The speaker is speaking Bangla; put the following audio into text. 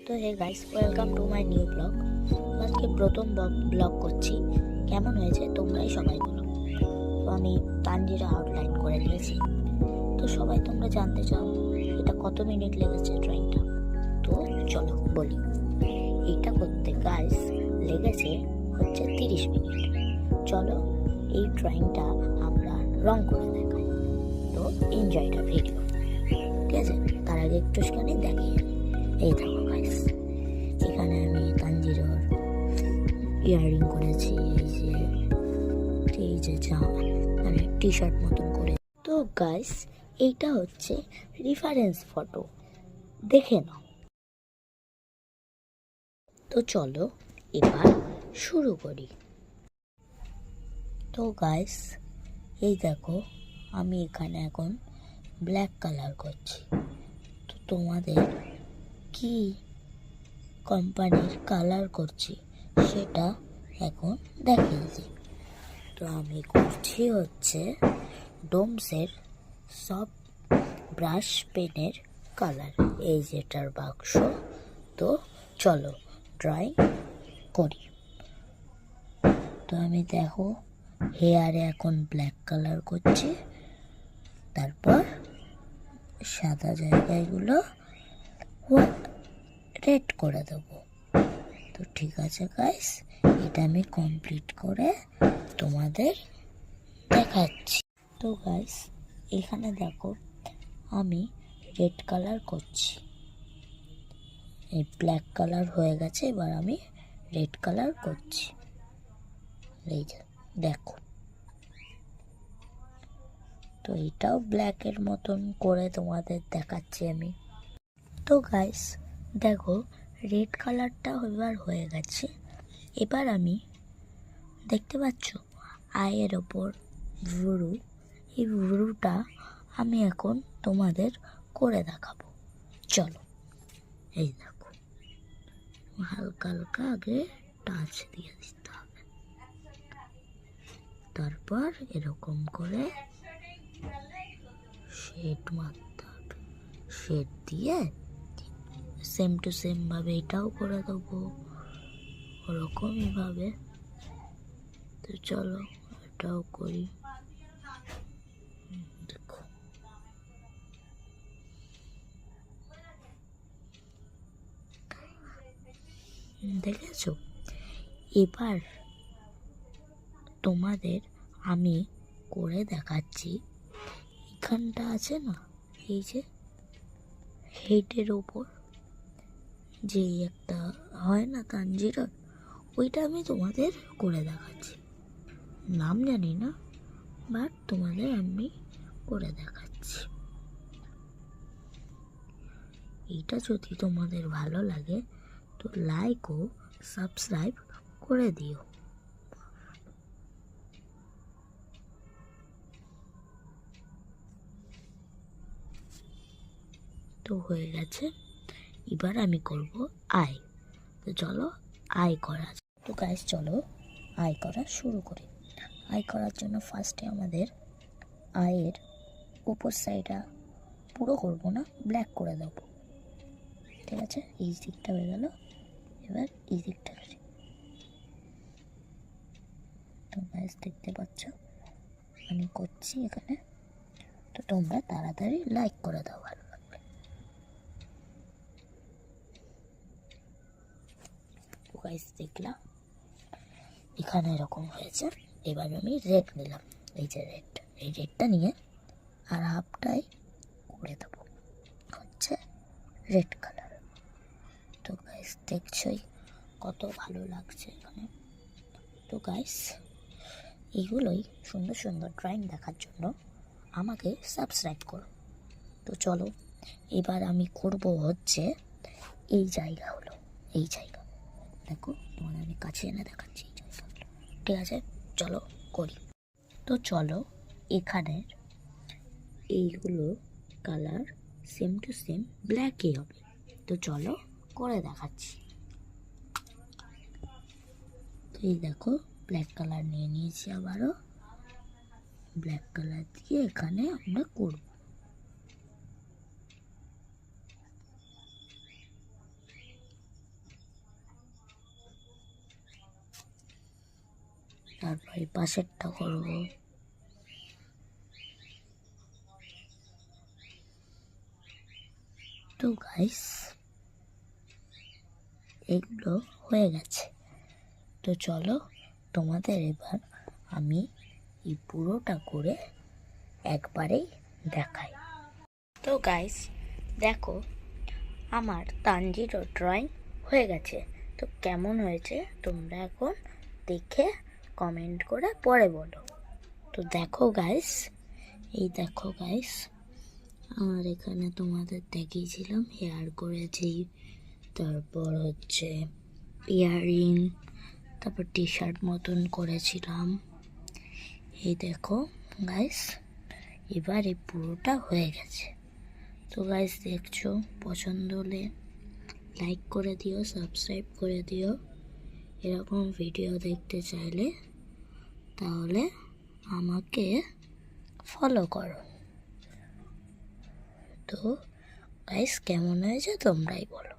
তো hey guys, welcome to my new blog. আজকে প্রথম ব্লগ করছি। কেমন হয়েছে তোমরাই সবাই বলো। তো আমি তানজিরা আউটলাইন করে নিয়েছি। তো সবাই তোমরা জানতে চাও এটা কত মিনিট লেগেছে ড্রয়িংটা। তো চলো বলি। এইটা করতে গাইস লেগেছে হচ্ছে 30 মিনিট। চলো এই ড্রয়িংটা আমরা রং করে দেখাই। তো এনজয় দ্য ভিডিও, ঠিক আছে? তার আগে একটু সেখানে দেখিয়ে এই দেখো গাইস, এখানে আমি তানজিরোর ইয়াররিং করেছি। এই যে মানে টি শার্ট মতন করে। তো গাইস এইটা হচ্ছে রেফারেন্স ফটো, দেখে নাও। তো চলো এবার শুরু করি। তো গাইস এই দেখো, আমি এখানে এখন ব্ল্যাক কালার করছি। তো তোমাদের কি কোম্পানির কালার করছি সেটা এখন দেখিয়ে দিই। তো আমি করছি হচ্ছে ডোমসের সব ব্রাশ পেনের কালার, এই যেটার বাক্স। তো চলো ড্রয়িং করি। তো আমি দেখো হেয়ারে এখন ব্ল্যাক কালার করছি, তারপর সাদা জায়গাগুলো রেড করে দেবো। তো ঠিক আছে গাইস, এটা আমি কমপ্লিট করে তোমাদের দেখাচ্ছি। তো গাইস এখানে দেখো আমি রেড কালার করছি। এই ব্ল্যাক কালার হয়ে গেছে, এবার আমি রেড কালার করছি। এই যে দেখো, তো এটাও ব্ল্যাকের মতন করে তোমাদের দেখাচ্ছি আমি। তো গাইস দেখো রেড কালারটা এবার হয়ে গেছে। এবার আমি দেখতে পাচ্ছ আয়ের ওপর ভুরু, এই ভুরুটা আমি এখন তোমাদের করে দেখাবো। চলো এই দেখো, হালকা হালকা আগে টাচ দিয়ে দিতে হবে, তারপর এরকম করে শেড মারতে হবে। শেড দিয়ে সেম টু সেম ভাবে এটাও করে দেবো ওরকমই ভাবে। তো চলো এটাও করি। দেখো দেখেছো? এবার তোমাদের আমি করে দেখাচ্ছি। এখানটা আছে না, এই যে হেডের ওপর যে একটা হয় না তানজিরা, ওইটা আমি তোমাদের করে দেখাচ্ছি। নাম জানি না, বাট তোমাদের আমি করে দেখাচ্ছি। এইটা যদি তোমাদের ভালো লাগে তো লাইক ও সাবস্ক্রাইব করে দিও। তো হয়ে গেছে, এবার আমি করব আই। তো চলো আই করা। তো গাইস চলো আই করা শুরু করি। আই করার জন্য ফার্স্টে আমাদের আয়ের উপর সাইডটা পুরো করবো না, ব্ল্যাক করে দেবো। ঠিক আছে, এই দিকটা হয়ে গেল। এবার এই দিকটা তো গাইস দেখতে পাচ্ছ আমি করছি এখানে। তো তোমরা তাড়াতাড়ি লাইক করে দাও, ভালো লাগবে। তো গাইস দেখলাম এখানে এরকম হয়েছে। এবার আমি রেড নিলাম, এই যে রেড, এই রেডটা নিয়ে আর হাফটাই করে দেবো হচ্ছে রেড কালার। তো গাইস দেখছই কত ভালো লাগছে এখানে। তো গাইস এইগুলোই সুন্দর সুন্দর ড্রয়িং দেখার জন্য আমাকে সাবস্ক্রাইব করো। তো চলো এবার আমি করব হচ্ছে এই জায়গা হলো, এই জায়গা দেখো, তোমার আমি কাছে এনে দেখাচ্ছি এই জায়গাগুলো। ঠিক আছে চলো করি। তো চলো এখানের এইগুলো কালার সেম টু সেম ব্ল্যাকই হবে। তো চলো করে দেখাচ্ছি। তো এই দেখো ব্ল্যাক কালার নিয়ে নিয়েছি, আবারও ব্ল্যাক কালার দিয়ে এখানে আমরা করব। তারপর এই পাশেরটা করব। তো গাইস এগুলো হয়ে গেছে। তো চলো তোমাদের এবার আমি এই পুরোটা করে একবারেই দেখাই। তো গাইস দেখো আমার তানজিরও ড্রয়িং হয়ে গেছে। তো কেমন হয়েছে তোমরা এখন দেখে কমেন্ট করে পরে বলো। তো দেখো গাইস, এই দেখো গাইস, আমার এখানে তোমাদের দেখিয়েছিলাম হেয়ার করেছি, তারপর হচ্ছে ইয়াররিং, তারপর টি শার্ট মতন করেছিলাম। এই দেখো গাইস, এবার এই পুরোটা হয়ে গেছে। তো গাইস দেখছো, পছন্দ হলে লাইক করে দিও, সাবস্ক্রাইব করে দিও। এরকম ভিডিও দেখতে চাইলে তাহলে আমাকে ফলো করো। তো গাইস কেমন হয়েছে তোমরাই বলো।